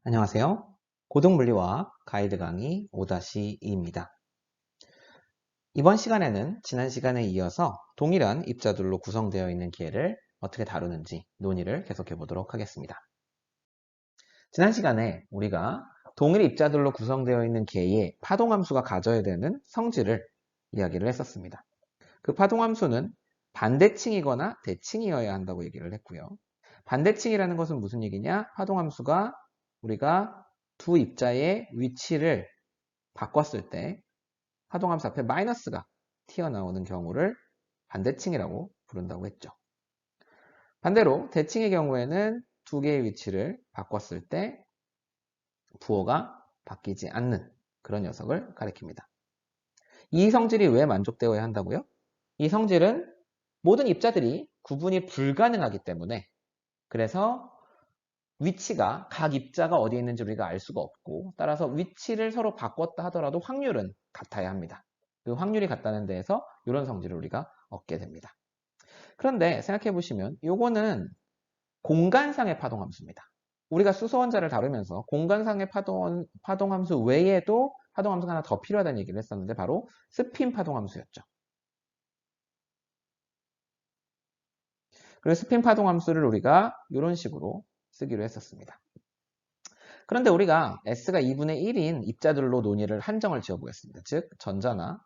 안녕하세요. 고등물리화학 가이드 강의 5-2입니다. 이번 시간에는 지난 시간에 이어서 동일한 입자들로 구성되어 있는 계를 어떻게 다루는지 논의를 계속해 보도록 하겠습니다. 지난 시간에 우리가 동일 입자들로 구성되어 있는 계의 파동함수가 가져야 되는 성질을 이야기를 했었습니다. 그 파동함수는 반대칭이거나 대칭이어야 한다고 얘기를 했고요. 반대칭이라는 것은 무슨 얘기냐? 파동함수가 우리가 두 입자의 위치를 바꿨을 때 파동함수 앞에 마이너스가 튀어나오는 경우를 반대칭이라고 부른다고 했죠. 반대로 대칭의 경우에는 두 개의 위치를 바꿨을 때 부호가 바뀌지 않는 그런 녀석을 가리킵니다. 이 성질이 왜 만족되어야 한다고요? 이 성질은 모든 입자들이 구분이 불가능하기 때문에, 그래서 위치가 각 입자가 어디에 있는지 우리가 알 수가 없고, 따라서 위치를 서로 바꿨다 하더라도 확률은 같아야 합니다. 그 확률이 같다는 데에서 이런 성질을 우리가 얻게 됩니다. 그런데 생각해 보시면 요거는 공간상의 파동함수입니다. 우리가 수소원자를 다루면서 공간상의 파동함수 외에도 파동함수가 하나 더 필요하다는 얘기를 했었는데, 바로 스핀 파동함수였죠. 그래서 스핀 파동함수를 우리가 이런 식으로 쓰기로 했었습니다. 그런데 우리가 S가 2분의 1인 입자들로 논의를 한정을 지어보겠습니다. 즉 전자나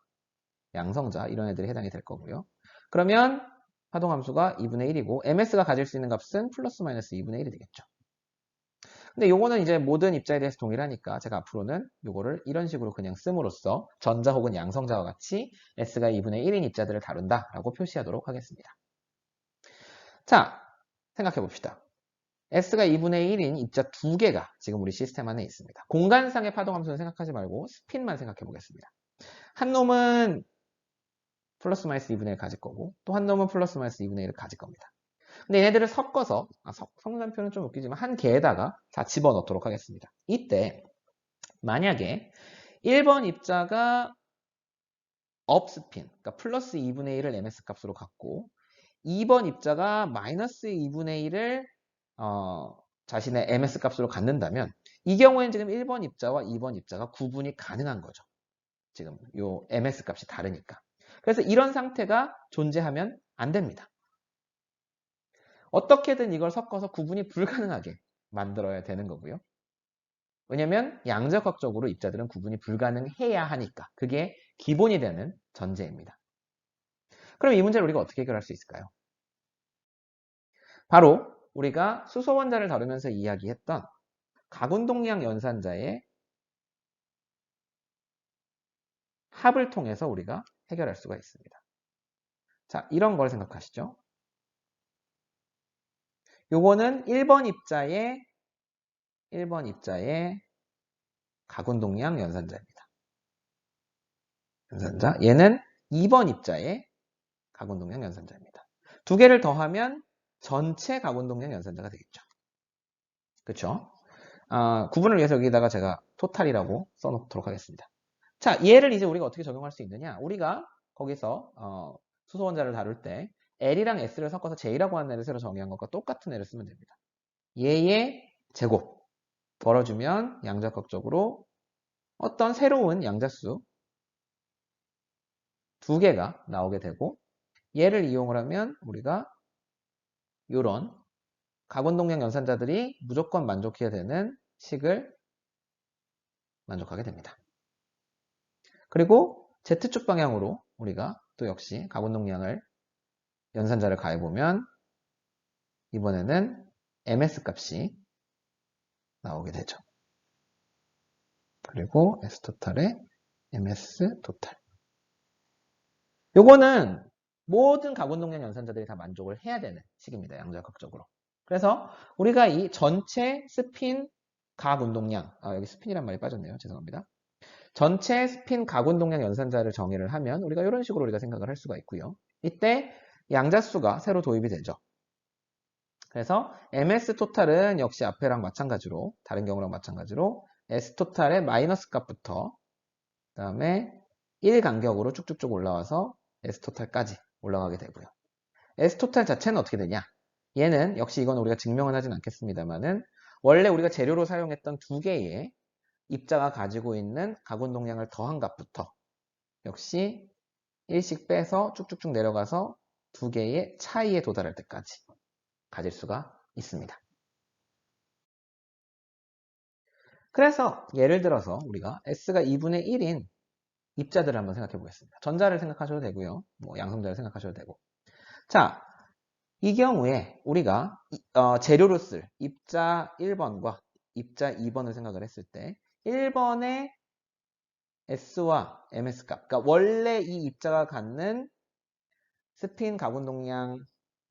양성자 이런 애들이 해당이 될 거고요. 그러면 파동함수가 2분의 1이고 MS가 가질 수 있는 값은 플러스 마이너스 2분의 1이 되겠죠. 근데 요거는 이제 모든 입자에 대해서 동일하니까 제가 앞으로는 요거를 이런 식으로 그냥 씀으로써 전자 혹은 양성자와 같이 S가 2분의 1인 입자들을 다룬다라고 표시하도록 하겠습니다. 자, 생각해 봅시다. S가 2분의 1인 입자 두 개가 지금 우리 시스템 안에 있습니다. 공간상의 파동함수는 생각하지 말고 스핀만 생각해 보겠습니다. 한 놈은 플러스 마이너스 2분의 1 가질 거고, 또 한 놈은 플러스 마이너스 2분의 1을 가질 겁니다. 근데 얘네들을 섞어서, 섞는다는 표현은 좀 웃기지만 한 개에다가 다 집어넣도록 하겠습니다. 이때 만약에 1번 입자가 업스핀, 그러니까 플러스 2분의 1을 ms 값으로 갖고, 2번 입자가 마이너스 2분의 1을 자신의 ms 값으로 갖는다면, 이 경우에는 지금 1번 입자와 2번 입자가 구분이 가능한 거죠. 지금 요 ms 값이 다르니까. 그래서 이런 상태가 존재하면 안 됩니다. 어떻게든 이걸 섞어서 구분이 불가능하게 만들어야 되는 거고요. 왜냐면 양자역학적으로 입자들은 구분이 불가능해야 하니까. 그게 기본이 되는 전제입니다. 그럼 이 문제를 우리가 어떻게 해결할 수 있을까요? 바로 우리가 수소원자를 다루면서 이야기했던 가군동량 연산자의 합을 통해서 우리가 해결할 수가 있습니다. 자, 이런 걸 생각하시죠. 요거는 1번 입자의 가군동량 연산자입니다. 연산자. 얘는 2번 입자의 가군동량 연산자입니다. 두 개를 더하면 전체 가군동량 연산자가 되겠죠. 그렇죠? 구분을 위해서 여기다가 제가 토탈이라고 써놓도록 하겠습니다. 자, 얘를 이제 우리가 어떻게 적용할 수 있느냐? 우리가 거기서 수소원자를 다룰 때 L이랑 S를 섞어서 J라고 하는 애를 새로 정의한 것과 똑같은 애를 쓰면 됩니다. 얘의 제곱 벌어주면 양자역학적으로 어떤 새로운 양자수 두 개가 나오게 되고, 얘를 이용을 하면 우리가 이런 가군동량 연산자들이 무조건 만족해야 되는 식을 만족하게 됩니다. 그리고 Z축 방향으로 우리가 또 역시 가군동량을 연산자를 가해보면 이번에는 ms 값이 나오게 되죠. 그리고 S토탈의 ms 토탈. 요거는 모든 가군동량 연산자들이 다 만족을 해야 되는 식입니다. 양자역학적으로. 그래서 우리가 이 전체 스핀 가군동량, 여기 스핀이란 말이 빠졌네요. 죄송합니다. 전체 스핀 가군동량 연산자를 정의를 하면 우리가 이런 식으로 우리가 생각을 할 수가 있고요. 이때 양자수가 새로 도입이 되죠. 그래서 ms 토탈은 역시 앞에랑 마찬가지로, 다른 경우랑 마찬가지로 s 토탈의 마이너스 값부터 그 다음에 1 간격으로 쭉쭉쭉 올라와서 s 토탈까지 올라가게 되고요. s 토탈 자체는 어떻게 되냐? 얘는 역시 이건 우리가 증명은 하진 않겠습니다만은 원래 우리가 재료로 사용했던 두 개의 입자가 가지고 있는 가군동량을 더한 값부터 역시 1씩 빼서 쭉쭉쭉 내려가서 두 개의 차이에 도달할 때까지 가질 수가 있습니다. 그래서 예를 들어서 우리가 S가 2분의 1인 입자들을 한번 생각해 보겠습니다. 전자를 생각하셔도 되고요. 뭐 양성자를 생각하셔도 되고. 자, 이 경우에 우리가 재료로 쓸 입자 1번과 입자 2번을 생각을 했을 때 1번의 S와 MS 값, 그러니까 원래 이 입자가 갖는 스핀 가군동량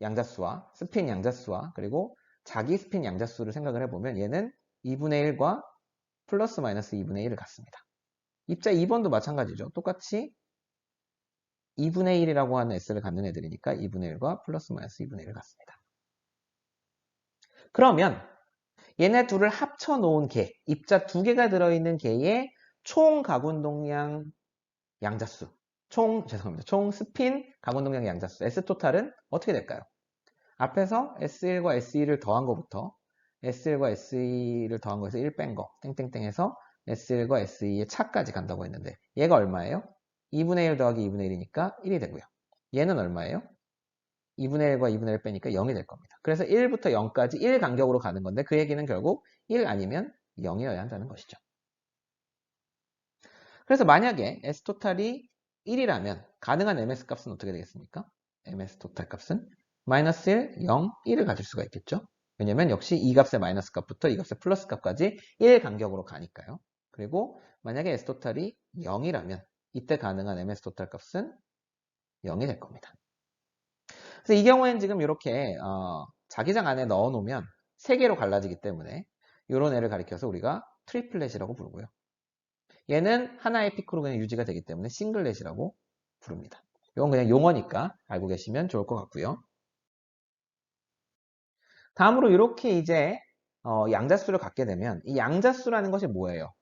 양자수와 스핀 양자수와 그리고 자기 스핀 양자수를 생각을 해보면 얘는 2분의 1과 플러스 마이너스 2분의 1을 갖습니다. 입자 2번도 마찬가지죠. 똑같이 2분의 1이라고 하는 S를 갖는 애들이니까 2분의 1과 플러스 마이너스 2분의 1을 갖습니다. 그러면 얘네 둘을 합쳐 놓은 개, 입자 두 개가 들어있는 개의 총 가군동량 양자수, 총 스핀 가군동량 양자수, S토탈은 어떻게 될까요? 앞에서 S1과 S2를 더한 거부터 S1과 S2를 더한 거에서 1 뺀 거, 땡땡땡 해서 S1과 S2의 차까지 간다고 했는데 얘가 얼마예요? 2분의 1 더하기 2분의 1이니까 1이 되고요. 얘는 얼마예요? 2분의 1과 2분의 1 빼니까 0이 될 겁니다. 그래서 1부터 0까지 1 간격으로 가는 건데 그 얘기는 결국 1 아니면 0이어야 한다는 것이죠. 그래서 만약에 S토탈이 1이라면 가능한 MS 값은 어떻게 되겠습니까? MS 토탈 값은 마이너스 1, 0, 1을 가질 수가 있겠죠. 왜냐면 역시 이 값의 마이너스 값부터 이 값의 플러스 값까지 1 간격으로 가니까요. 그리고 만약에 S토탈이 0이라면 이때 가능한 MS 토탈 값은 0이 될 겁니다. 그래서 이 경우에는 지금 이렇게 자기장 안에 넣어 놓으면 3개로 갈라지기 때문에 이런 애를 가리켜서 우리가 트리플렛이라고 부르고요. 얘는 하나의 피크로 그냥 유지가 되기 때문에 싱글렛이라고 부릅니다. 이건 그냥 용어니까 알고 계시면 좋을 것 같고요. 다음으로 이렇게 이제 양자수를 갖게 되면 이 양자수라는 것이 뭐예요?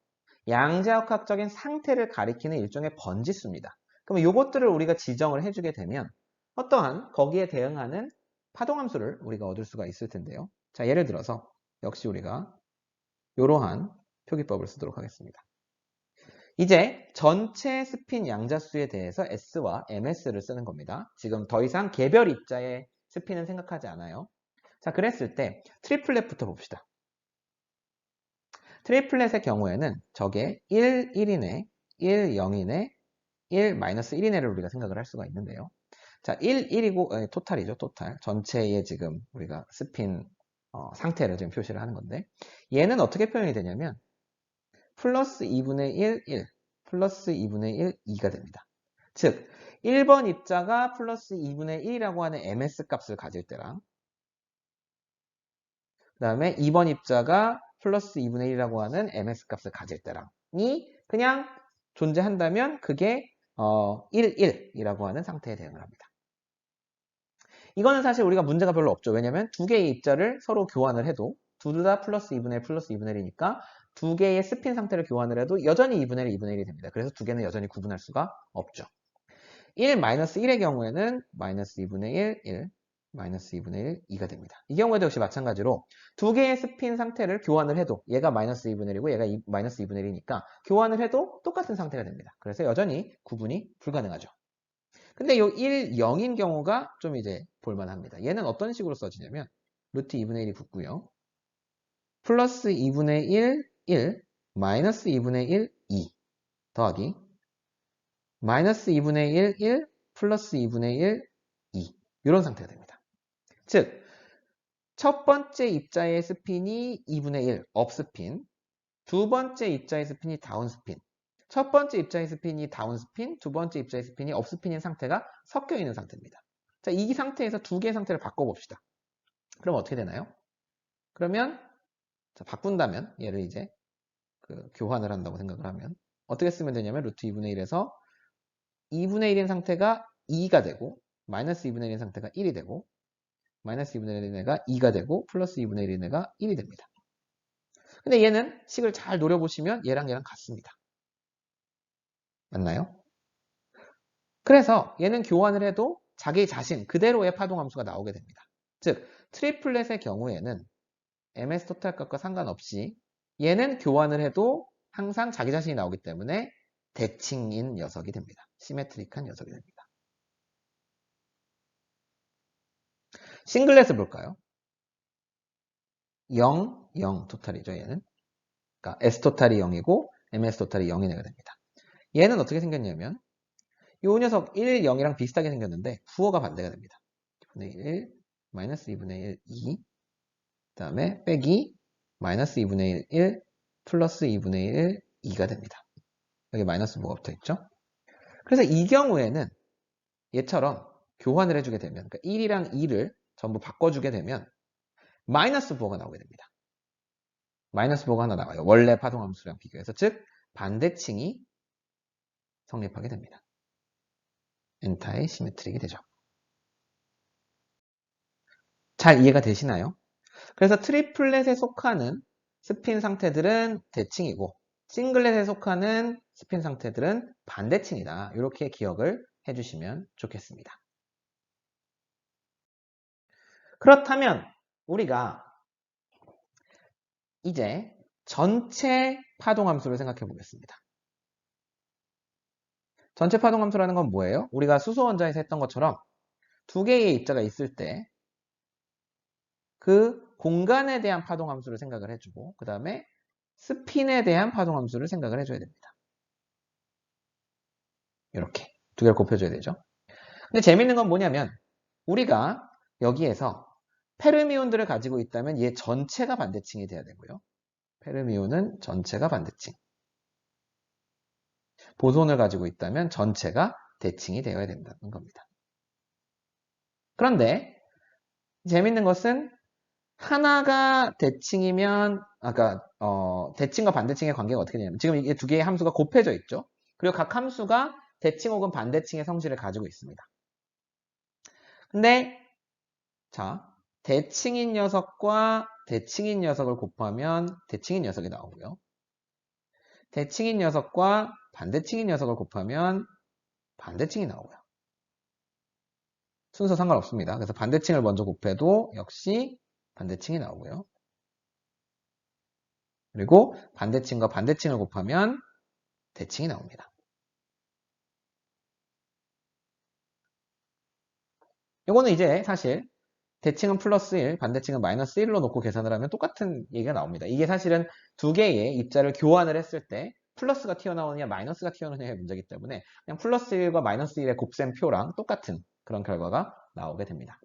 양자역학적인 상태를 가리키는 일종의 번지수입니다. 그러면 이것들을 우리가 지정을 해주게 되면 어떠한 거기에 대응하는 파동함수를 우리가 얻을 수가 있을 텐데요. 자, 예를 들어서 역시 우리가 이러한 표기법을 쓰도록 하겠습니다. 이제 전체 스핀 양자수에 대해서 S와 MS를 쓰는 겁니다. 지금 더 이상 개별 입자의 스핀은 생각하지 않아요. 자, 그랬을 때 트리플렛부터 봅시다. 트리플렛의 경우에는 저게 1, 1이네, 1, 0이네, 1, 마이너스 1이네를 우리가 생각을 할 수가 있는데요. 자, 1, 1이고 토탈이죠, 토탈. 전체의 지금 우리가 스핀 상태를 지금 표시를 하는 건데 얘는 어떻게 표현이 되냐면 플러스 2분의 1, 1, 플러스 2분의 1, 2가 됩니다. 즉, 1번 입자가 플러스 2분의 1이라고 하는 MS 값을 가질 때랑 그 다음에 2번 입자가 플러스 2분의 1이라고 하는 MS 값을 가질 때랑이 그냥 존재한다면 그게 1, 1이라고 하는 상태에 대응을 합니다. 이거는 사실 우리가 문제가 별로 없죠. 왜냐면 두 개의 입자를 서로 교환을 해도 둘 다 플러스 2분의 1, 플러스 2분의 1이니까 두 개의 스핀 상태를 교환을 해도 여전히 2분의 1, 2분의 1이 됩니다. 그래서 두 개는 여전히 구분할 수가 없죠. 1, 마이너스 1의 경우에는 마이너스 2분의 1, 1, 마이너스 2분의 1, 2가 됩니다. 이 경우에도 역시 마찬가지로 두 개의 스핀 상태를 교환을 해도 얘가 마이너스 2분의 1이고 얘가 마이너스 2분의 1이니까 교환을 해도 똑같은 상태가 됩니다. 그래서 여전히 구분이 불가능하죠. 근데 이 1, 0인 경우가 좀 이제 볼만합니다. 얘는 어떤 식으로 써지냐면 루트 2분의 1이 붙고요. 플러스 2분의 1, 1, 마이너스 2분의 1, 2 더하기 마이너스 2분의 1, 1, 플러스 2분의 1, 2 이런 상태가 됩니다. 즉, 첫 번째 입자의 스핀이 2분의 1, 업스핀 두 번째 입자의 스핀이 다운스핀 첫 번째 입자의 스핀이 다운스핀 두 번째 입자의 스핀이 업스핀인 상태가 섞여 있는 상태입니다. 자, 이 상태에서 두 개의 상태를 바꿔봅시다. 그럼 어떻게 되나요? 그러면 자, 바꾼다면 얘를 이제 교환을 한다고 생각을 하면 어떻게 쓰면 되냐면 루트 2분의 1에서 2분의 1인 상태가 2가 되고 마이너스 2분의 1인 상태가 1이 되고 마이너스 2분의 1인 애가 2가 되고 플러스 2분의 1인 애가 1이 됩니다. 근데 얘는 식을 잘 노려보시면 얘랑 같습니다. 맞나요? 그래서 얘는 교환을 해도 자기 자신 그대로의 파동함수가 나오게 됩니다. 즉 트리플렛의 경우에는 ms 토탈 값과 상관없이 얘는 교환을 해도 항상 자기 자신이 나오기 때문에 대칭인 녀석이 됩니다. 시메트릭한 녀석이 됩니다. 싱글렛을 볼까요? 0, 0 토탈이죠, 얘는. 그러니까 S 토탈이 0이고 MS 토탈이 0이 되게 됩니다. 얘는 어떻게 생겼냐면 이 녀석 1, 0이랑 비슷하게 생겼는데 부호가 반대가 됩니다. 2분의 1, 마이너스 2분의 1, 2. 그 다음에 빼기 마이너스 2분의 1, 1, 플러스 2분의 1, 2가 됩니다. 여기 마이너스 부호가 붙어 있죠. 그래서 이 경우에는 얘처럼 교환을 해주게 되면, 그러니까 1이랑 2를 전부 바꿔주게 되면 마이너스 부호가 나오게 됩니다. 마이너스 부호가 하나 나와요. 원래 파동함수랑 비교해서. 즉 반대칭이 성립하게 됩니다. 엔타의 시메트릭이 되죠. 잘 이해가 되시나요? 그래서 트리플렛에 속하는 스핀 상태들은 대칭이고 싱글렛에 속하는 스핀 상태들은 반대칭이다. 이렇게 기억을 해주시면 좋겠습니다. 그렇다면 우리가 이제 전체 파동함수를 생각해 보겠습니다. 전체 파동함수라는 건 뭐예요? 우리가 수소원자에서 했던 것처럼 두 개의 입자가 있을 때 그 공간에 대한 파동함수를 생각을 해주고 그 다음에 스핀에 대한 파동함수를 생각을 해줘야 됩니다. 이렇게 두 개를 곱해줘야 되죠. 근데 재밌는 건 뭐냐면 우리가 여기에서 페르미온들을 가지고 있다면 얘 전체가 반대칭이 돼야 되고요. 페르미온은 전체가 반대칭. 보손을 가지고 있다면 전체가 대칭이 되어야 된다는 겁니다. 그런데 재밌는 것은 하나가 대칭이면 아까 대칭과 반대칭의 관계가 어떻게 되냐면 지금 이게 두 개의 함수가 곱해져 있죠. 그리고 각 함수가 대칭 혹은 반대칭의 성질을 가지고 있습니다. 근데 자 대칭인 녀석과 대칭인 녀석을 곱하면 대칭인 녀석이 나오고요. 대칭인 녀석과 반대칭인 녀석을 곱하면 반대칭이 나오고요. 순서 상관없습니다. 그래서 반대칭을 먼저 곱해도 역시 반대칭이 나오고요. 그리고 반대칭과 반대칭을 곱하면 대칭이 나옵니다. 이거는 이제 사실 대칭은 플러스 1, 반대칭은 마이너스 1로 놓고 계산을 하면 똑같은 얘기가 나옵니다. 이게 사실은 두 개의 입자를 교환을 했을 때 플러스가 튀어나오느냐 마이너스가 튀어나오느냐의 문제이기 때문에 그냥 플러스 1과 마이너스 1의 곱셈 표랑 똑같은 그런 결과가 나오게 됩니다.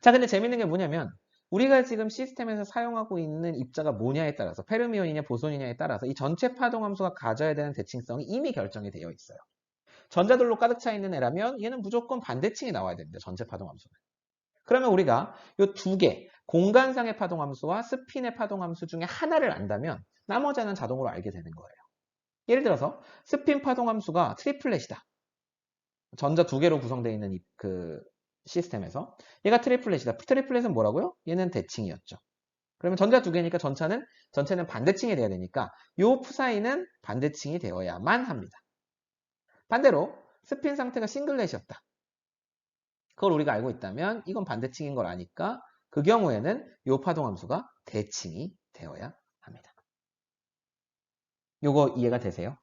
자, 근데 재밌는 게 뭐냐면 우리가 지금 시스템에서 사용하고 있는 입자가 뭐냐에 따라서 페르미온이냐 보손이냐에 따라서 이 전체 파동함수가 가져야 되는 대칭성이 이미 결정이 되어 있어요. 전자들로 가득 차 있는 애라면 얘는 무조건 반대칭이 나와야 됩니다. 전체 파동함수는. 그러면 우리가 이 두 개, 공간상의 파동함수와 스핀의 파동함수 중에 하나를 안다면 나머지 하나는 자동으로 알게 되는 거예요. 예를 들어서 스핀 파동함수가 트리플렛이다. 전자 두 개로 구성되어 있는 그 시스템에서 얘가 트리플렛이다. 트리플렛은 뭐라고요? 얘는 대칭이었죠. 그러면 전자 두 개니까 전체는 반대칭이 돼야 되니까 요 푸사이는 반대칭이 되어야만 합니다. 반대로 스핀 상태가 싱글렛이었다. 그걸 우리가 알고 있다면 이건 반대칭인 걸 아니까 그 경우에는 요 파동함수가 대칭이 되어야 합니다. 요거 이해가 되세요?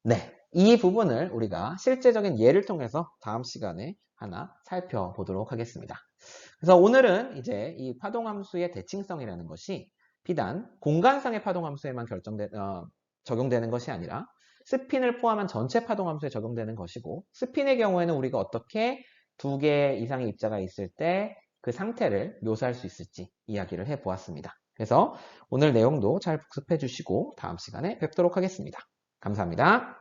네. 이 부분을 우리가 실제적인 예를 통해서 다음 시간에 하나 살펴보도록 하겠습니다. 그래서 오늘은 이제 이 파동함수의 대칭성이라는 것이 비단 공간상의 파동함수에만 적용되는 것이 아니라 스핀을 포함한 전체 파동함수에 적용되는 것이고 스핀의 경우에는 우리가 어떻게 두 개 이상의 입자가 있을 때 그 상태를 묘사할 수 있을지 이야기를 해보았습니다. 그래서 오늘 내용도 잘 복습해 주시고 다음 시간에 뵙도록 하겠습니다. 감사합니다.